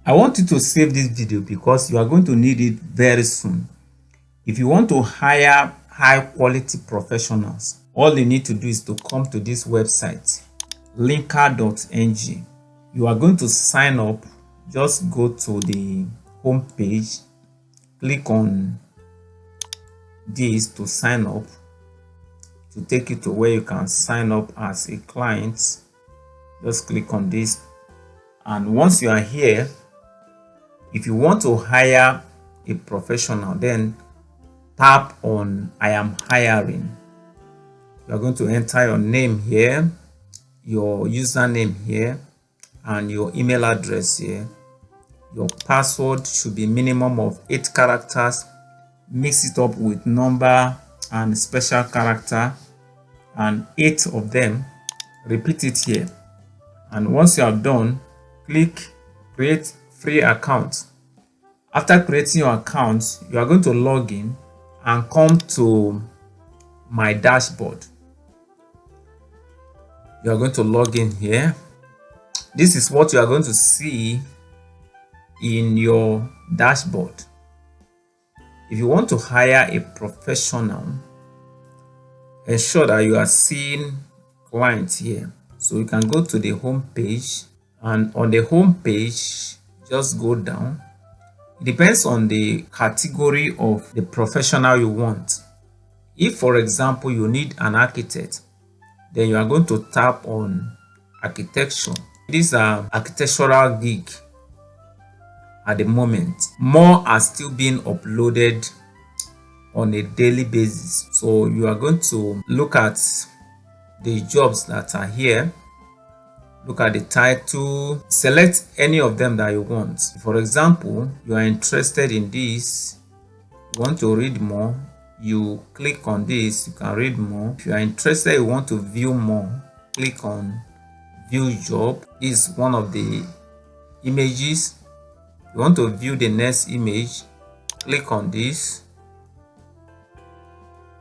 I want you to save this video because you are going to need it very soon. If you want to hire high quality professionals, all you need to do is to come to this website, Linka.ng. You are going to sign up. Just go to the home page, click on this to sign up, to take you to where you can sign up as a client. Just click on this, and once you are here, if you want to hire a professional, then tap on I am hiring. You are going to enter your name here, your username here, and your email address here. Your password should be minimum of 8 characters. Mix it up with number and special character, and 8 of them. Repeat it here, and once you are done, click create free account. After creating your account, you are going to log in and come to my dashboard. You are going to log in here. This is what you are going to see in your dashboard. If you want to hire a professional, ensure that you are seeing clients here. So you can go to the home page, and on the home page, just go down. It depends on the category of the professional you want. If, for example, you need an architect, then you are going to tap on architecture. These are architectural gig at the moment. More are still being uploaded on a daily basis. So you are going to look at the jobs that are here. Look at the title, select any of them that you want. For example, you are interested in this, you want to read more, you click on this, you can read more. If you are interested, you want to view more, click on view job. This is one of the images. You want to view the next image, click on this.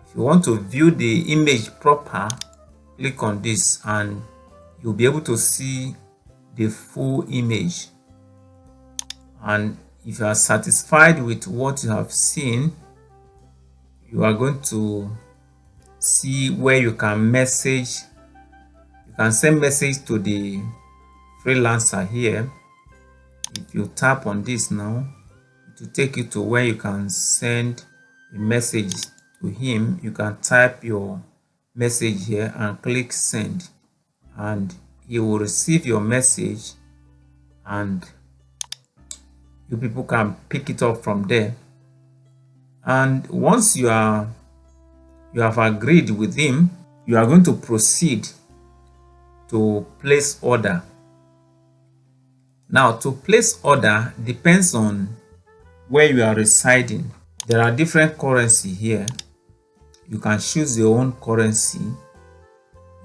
If you want to view the image proper, click on this, and you'll be able to see the full image. And if you are satisfied with what you have seen, you are going to see where you can message. You can send message to the freelancer here. If you tap on this now, it will take you to where you can send a message to him. You can type your message here and click send, and he will receive your message, and you people can pick it up from there. And once you have agreed with him, you are going to proceed to place order. Now, to place order depends on where you are residing. There are different currency here. You can choose your own currency.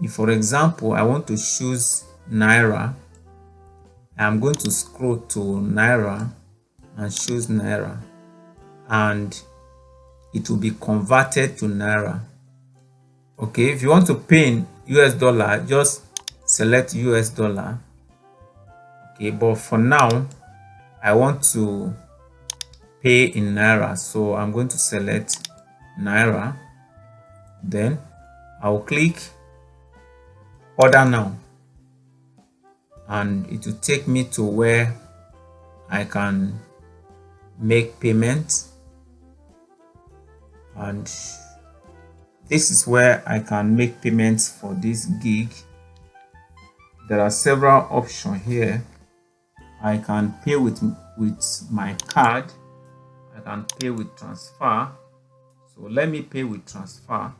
If, for example, I want to choose Naira, I'm going to scroll to Naira and choose Naira, and it will be converted to Naira. Okay, if you want to pay in US dollar, just select US dollar. Okay, but for now, I want to pay in Naira, so I'm going to select Naira. Then I'll click order now, and it will take me to where I can make payment. And this is where I can make payments for this gig. There are several options here. I can pay with my card. I can pay with transfer. So let me pay with transfer.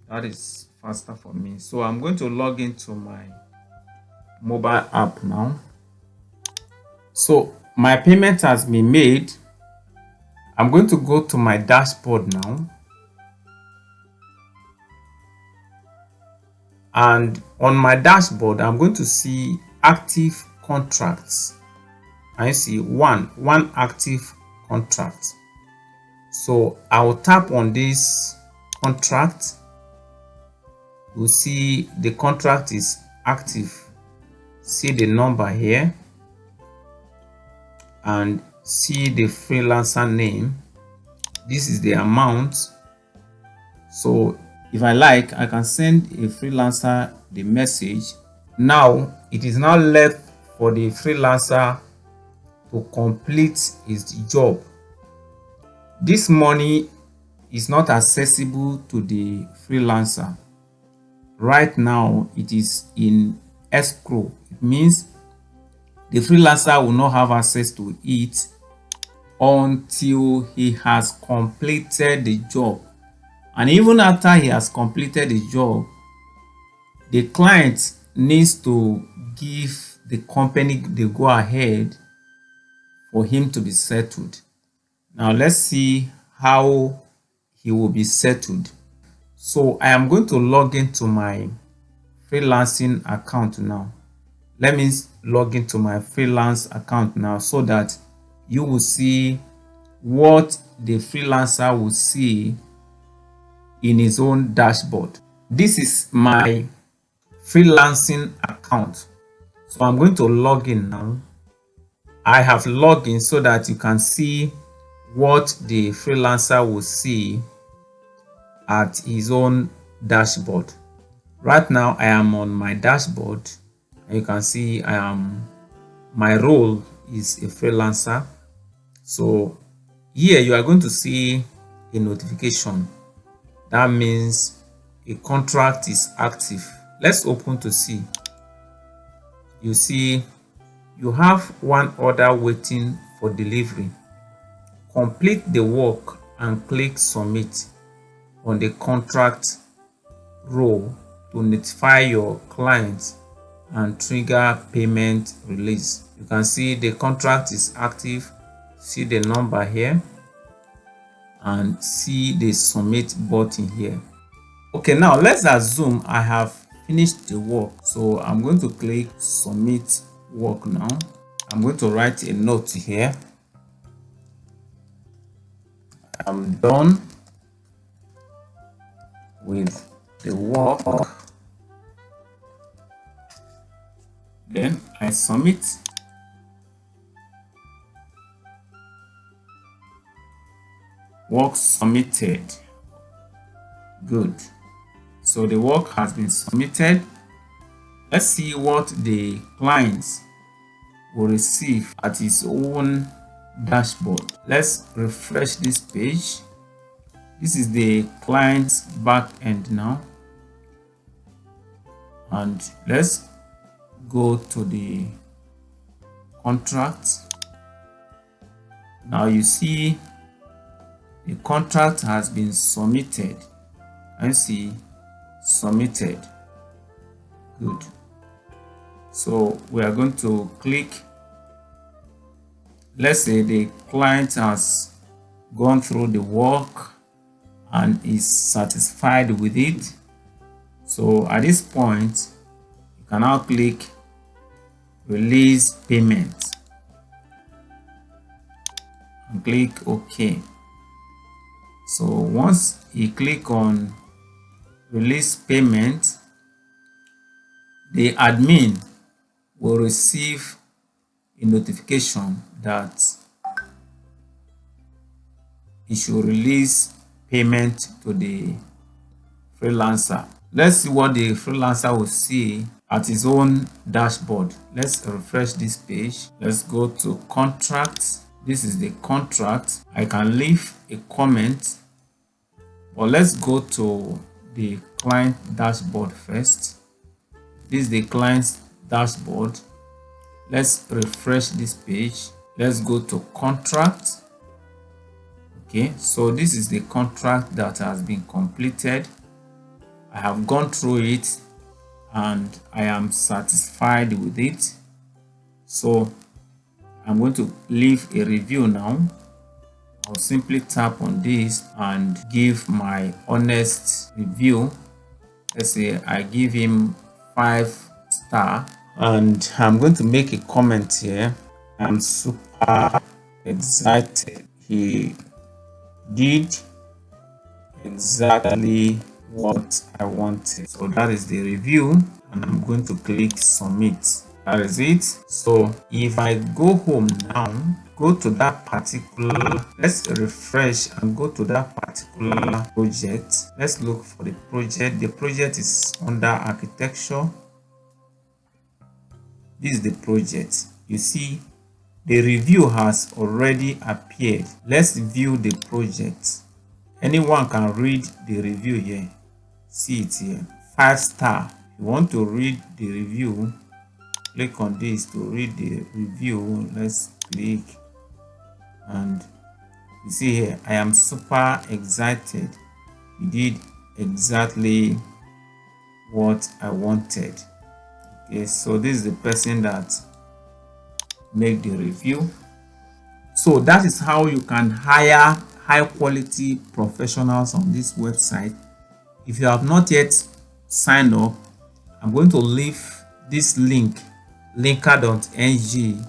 That is faster for me. So I'm going to log into my mobile app now. So my payment has been made. I'm going to go to my dashboard now, and on my dashboard I'm going to see active contracts. I see one active contract. So I will tap on this contract. You'll see the contract is active. See the number here. and see the freelancer name. This is the amount. So if I like, I can send a freelancer the message. Now it is now left for the freelancer to complete his job. This money is not accessible to the freelancer. Right now it is in escrow. It means the freelancer will not have access to it until he has completed the job. And even after he has completed the job, the client needs to give the company the go ahead for him to be settled. Now let's see how he will be settled. So I am going to log into my freelancing account now. Let me log into my freelance account now so that you will see what the freelancer will see in his own dashboard. This is my freelancing account. So I'm going to log in now. I have logged in so that you can see what the freelancer will see at his own dashboard. Right now I am on my dashboard and you can see my role is a freelancer. So here you are going to see a notification. That means a contract is active. Let's open to see. You see you have one order waiting for delivery. Complete the work and click submit on the contract row to notify your client and trigger payment release. You can see the contract is active. See the number here and see the submit button here. Okay, now let's assume I have finished the work. So I'm going to click submit work now. I'm going to write a note here. I'm done with the work. Then I submit. Work submitted. Good. So the work has been submitted. Let's see what the client will receive at his own dashboard. Let's refresh this page. This is the client's back end now. And let's go to the contract. Now you see the contract has been submitted. And see submitted. Good. So we are going to click. Let's say the client has gone through the work and is satisfied with it. So at this point you can now click release payment and click OK. So once you click on release payment, the admin will receive a notification that he should release payment to the freelancer. Let's see what the freelancer will see at his own dashboard. Let's refresh this page. Let's go to contracts. This is the contract. I can leave a comment, but let's go to the client dashboard first. This is the client's dashboard. Let's refresh this page. Let's go to contract. Okay, so this is the contract that has been completed. I have gone through it and I am satisfied with it. So I'm going to leave a review now. I'll simply tap on this and give my honest review. Let's say I give him 5 stars, and I'm going to make a comment here. I'm super excited. He did exactly what I wanted. So that is the review, and I'm going to click submit. That is it. So if I go home now, go to that particular, let's refresh and go to that particular project. Let's look for the project. The project is under architecture. This is the project. You see the review has already appeared. Let's view the project. Anyone can read the review here. See it here, 5-star. If you want to read the review, click on this to read the review. Let's click, and you see here, I am super excited. You did exactly what I wanted. Okay, so this is the person that made the review. So that is how you can hire high quality professionals on this website. If you have not yet signed up, I'm going to leave this link, Linka.ng,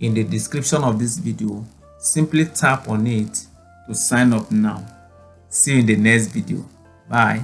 in the description of this video. Simply tap on it to sign up now. See you in the next video. Bye.